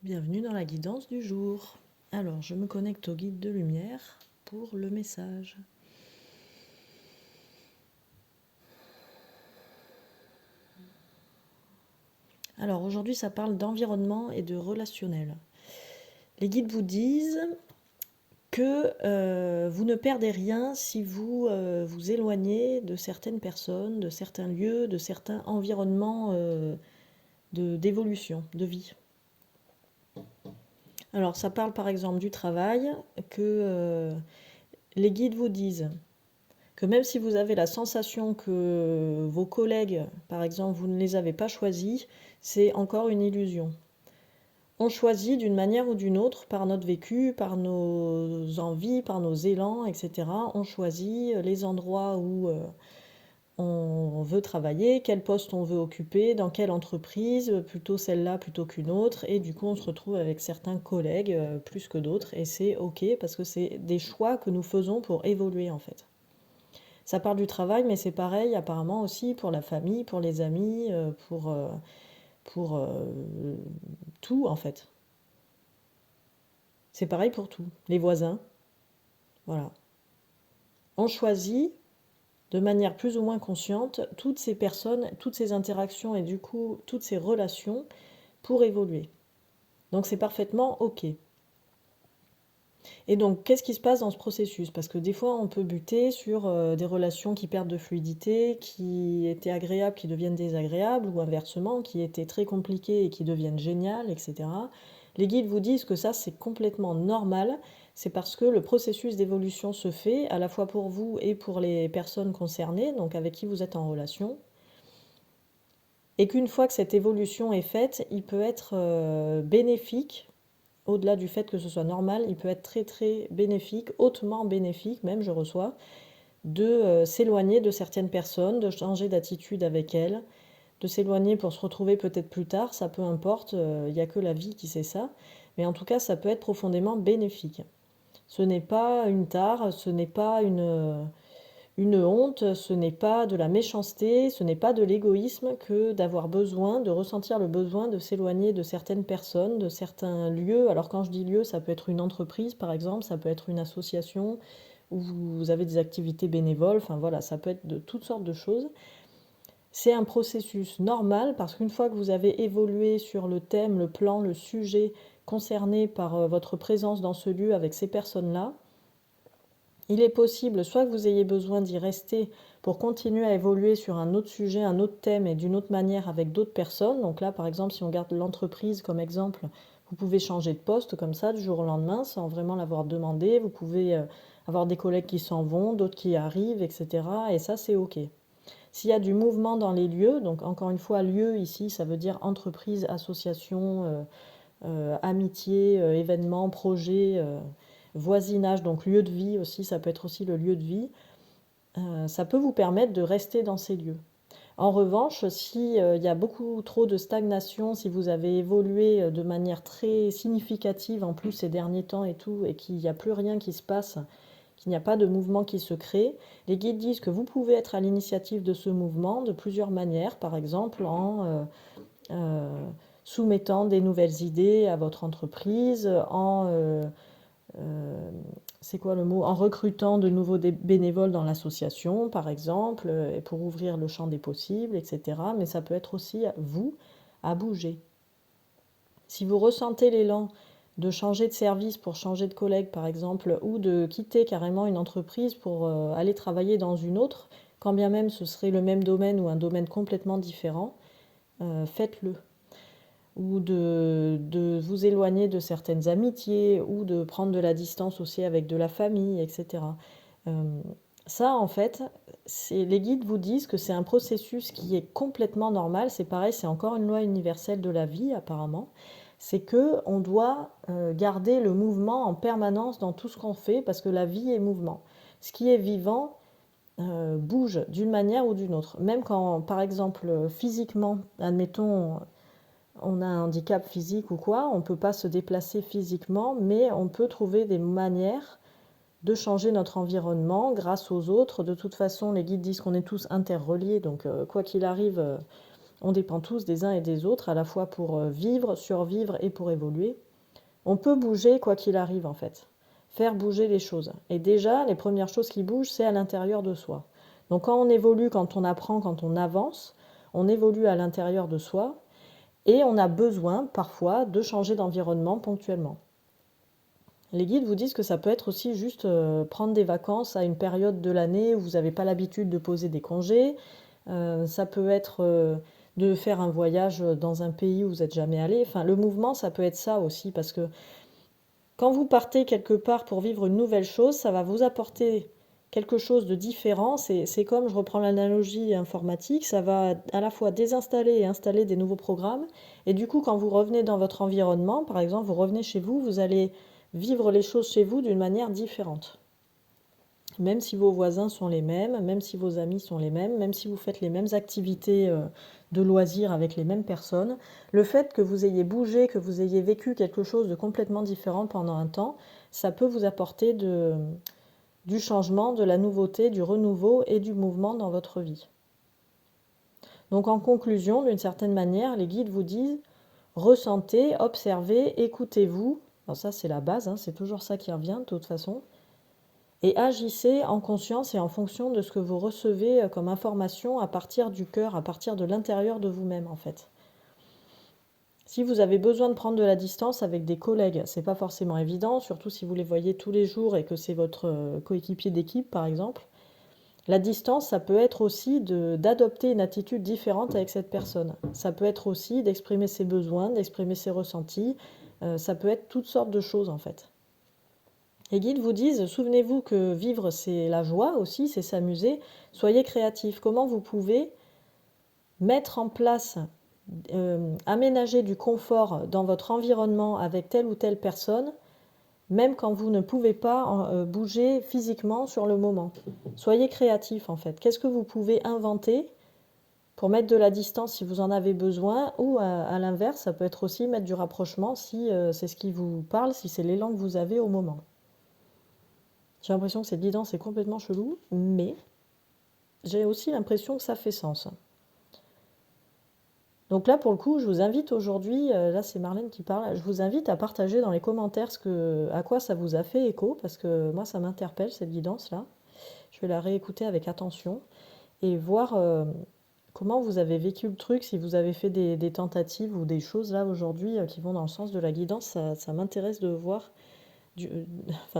Bienvenue dans la guidance du jour. Alors, je me connecte au guide de lumière pour le message. Alors, aujourd'hui, ça parle d'environnement et de relationnel. Les guides vous disent que vous ne perdez rien si vous vous éloignez de certaines personnes, de certains lieux, de certains environnements d'évolution, de vie. Alors, ça parle par exemple du travail, que les guides vous disent que même si vous avez la sensation que vos collègues, par exemple, vous ne les avez pas choisis, c'est encore une illusion. On choisit d'une manière ou d'une autre, par notre vécu, par nos envies, par nos élans, etc. On choisit les endroits où on veut travailler, quel poste on veut occuper, dans quelle entreprise, plutôt celle-là plutôt qu'une autre. Et du coup, on se retrouve avec certains collègues plus que d'autres. Et c'est OK parce que c'est des choix que nous faisons pour évoluer en fait. Ça parle du travail, mais c'est pareil apparemment aussi pour la famille, pour les amis, pour tout en fait. C'est pareil pour tout. Les voisins, voilà. On choisit de manière plus ou moins consciente toutes ces personnes, toutes ces interactions et du coup toutes ces relations pour évoluer. Donc c'est parfaitement OK. Et donc, qu'est-ce qui se passe dans ce processus? Parce que des fois, on peut buter sur des relations qui perdent de fluidité, qui étaient agréables, qui deviennent désagréables, ou inversement, qui étaient très compliquées et qui deviennent géniales, etc. Les guides vous disent que ça, c'est complètement normal. C'est parce que le processus d'évolution se fait, à la fois pour vous et pour les personnes concernées, donc avec qui vous êtes en relation. Et qu'une fois que cette évolution est faite, il peut être bénéfique au-delà du fait que ce soit normal, il peut être très très bénéfique, hautement bénéfique même, je reçois, de s'éloigner de certaines personnes, de changer d'attitude avec elles, de s'éloigner pour se retrouver peut-être plus tard, ça peu importe, il n'y a que la vie qui sait ça, mais en tout cas ça peut être profondément bénéfique. Ce n'est pas une tare, ce n'est pas une honte, ce n'est pas de la méchanceté, ce n'est pas de l'égoïsme que d'avoir besoin, de ressentir le besoin de s'éloigner de certaines personnes, de certains lieux. Alors quand je dis lieu, ça peut être une entreprise par exemple, ça peut être une association où vous avez des activités bénévoles, enfin voilà, ça peut être de toutes sortes de choses. C'est un processus normal parce qu'une fois que vous avez évolué sur le thème, le plan, le sujet concerné par votre présence dans ce lieu avec ces personnes-là, il est possible soit que vous ayez besoin d'y rester pour continuer à évoluer sur un autre sujet, un autre thème et d'une autre manière avec d'autres personnes. Donc là, par exemple, si on garde l'entreprise comme exemple, vous pouvez changer de poste comme ça du jour au lendemain sans vraiment l'avoir demandé. Vous pouvez avoir des collègues qui s'en vont, d'autres qui arrivent, etc. Et ça, c'est OK. S'il y a du mouvement dans les lieux, donc encore une fois, lieu ici, ça veut dire entreprise, association, amitié, événement, projet, voisinage, donc lieu de vie aussi, ça peut être aussi le lieu de vie, ça peut vous permettre de rester dans ces lieux. En revanche, si il y a beaucoup trop de stagnation, si vous avez évolué de manière très significative en plus ces derniers temps et tout, et qu'il n'y a plus rien qui se passe, qu'il n'y a pas de mouvement qui se crée, les guides disent que vous pouvez être à l'initiative de ce mouvement de plusieurs manières, par exemple en soumettant des nouvelles idées à votre entreprise, euh, c'est quoi le mot? En recrutant de nouveaux bénévoles dans l'association, par exemple, et pour ouvrir le champ des possibles, etc. Mais ça peut être aussi vous à bouger. Si vous ressentez l'élan de changer de service pour changer de collègue, par exemple, ou de quitter carrément une entreprise pour aller travailler dans une autre, quand bien même ce serait le même domaine ou un domaine complètement différent, faites-le. Ou de vous éloigner de certaines amitiés, ou de prendre de la distance aussi avec de la famille, etc. Euh, Ça, en fait, les guides vous disent que c'est un processus qui est complètement normal. C'est pareil, c'est encore une loi universelle de la vie, apparemment. C'est que on doit garder le mouvement en permanence dans tout ce qu'on fait, parce que la vie est mouvement. Ce qui est vivant bouge d'une manière ou d'une autre. Même quand, par exemple, physiquement, admettons, on a un handicap physique ou quoi, on ne peut pas se déplacer physiquement, mais on peut trouver des manières de changer notre environnement grâce aux autres. De toute façon, les guides disent qu'on est tous interreliés, donc quoi qu'il arrive, On dépend tous des uns et des autres, à la fois pour vivre, survivre et pour évoluer. On peut bouger quoi qu'il arrive en fait. Faire bouger les choses. Et déjà, les premières choses qui bougent, c'est à l'intérieur de soi. Donc quand on évolue, quand on apprend, quand on avance, on évolue à l'intérieur de soi et on a besoin parfois de changer d'environnement ponctuellement. Les guides vous disent que ça peut être aussi juste prendre des vacances à une période de l'année où vous n'avez pas l'habitude de poser des congés. Ça peut être de faire un voyage dans un pays où vous n'êtes jamais allé. Enfin, le mouvement, ça peut être ça aussi, parce que quand vous partez quelque part pour vivre une nouvelle chose, ça va vous apporter quelque chose de différent. C'est comme, je reprends l'analogie informatique, ça va à la fois désinstaller et installer des nouveaux programmes. Et du coup, quand vous revenez dans votre environnement, par exemple, vous revenez chez vous, vous allez vivre les choses chez vous d'une manière différente. Même si vos voisins sont les mêmes, même si vos amis sont les mêmes, même si vous faites les mêmes activités de loisirs avec les mêmes personnes, le fait que vous ayez bougé, que vous ayez vécu quelque chose de complètement différent pendant un temps, ça peut vous apporter du changement, de la nouveauté, du renouveau et du mouvement dans votre vie. Donc en conclusion, d'une certaine manière, les guides vous disent ressentez, observez, écoutez-vous. Alors ça c'est la base, hein, c'est toujours ça qui revient de toute façon. Et agissez en conscience et en fonction de ce que vous recevez comme information à partir du cœur, à partir de l'intérieur de vous-même en fait. Si vous avez besoin de prendre de la distance avec des collègues, c'est pas forcément évident, surtout si vous les voyez tous les jours et que c'est votre coéquipier d'équipe par exemple. La distance, ça peut être aussi d'adopter une attitude différente avec cette personne. Ça peut être aussi d'exprimer ses besoins, d'exprimer ses ressentis. Ça peut être toutes sortes de choses en fait. Les guides vous disent, souvenez-vous que vivre, c'est la joie aussi, c'est s'amuser. Soyez créatifs. Comment vous pouvez mettre en place, aménager du confort dans votre environnement avec telle ou telle personne, même quand vous ne pouvez pas bouger physiquement sur le moment. Soyez créatifs en fait. Qu'est-ce que vous pouvez inventer pour mettre de la distance si vous en avez besoin, ou à l'inverse, ça peut être aussi mettre du rapprochement si c'est ce qui vous parle, si c'est l'élan que vous avez au moment. J'ai l'impression que cette guidance est complètement chelou, mais j'ai aussi l'impression que ça fait sens. Donc là, pour le coup, je vous invite aujourd'hui, là c'est Marlène qui parle, je vous invite à partager dans les commentaires à quoi ça vous a fait écho, parce que moi ça m'interpelle cette guidance-là. Je vais la réécouter avec attention et voir comment vous avez vécu le truc, si vous avez fait des tentatives ou des choses là aujourd'hui qui vont dans le sens de la guidance, ça m'intéresse de voir.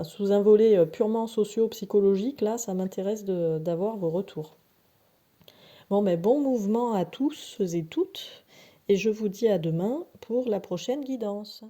Sous un volet purement socio-psychologique, là, ça m'intéresse d'avoir vos retours. Bon, mais bon mouvement à tous et toutes, et je vous dis à demain pour la prochaine guidance.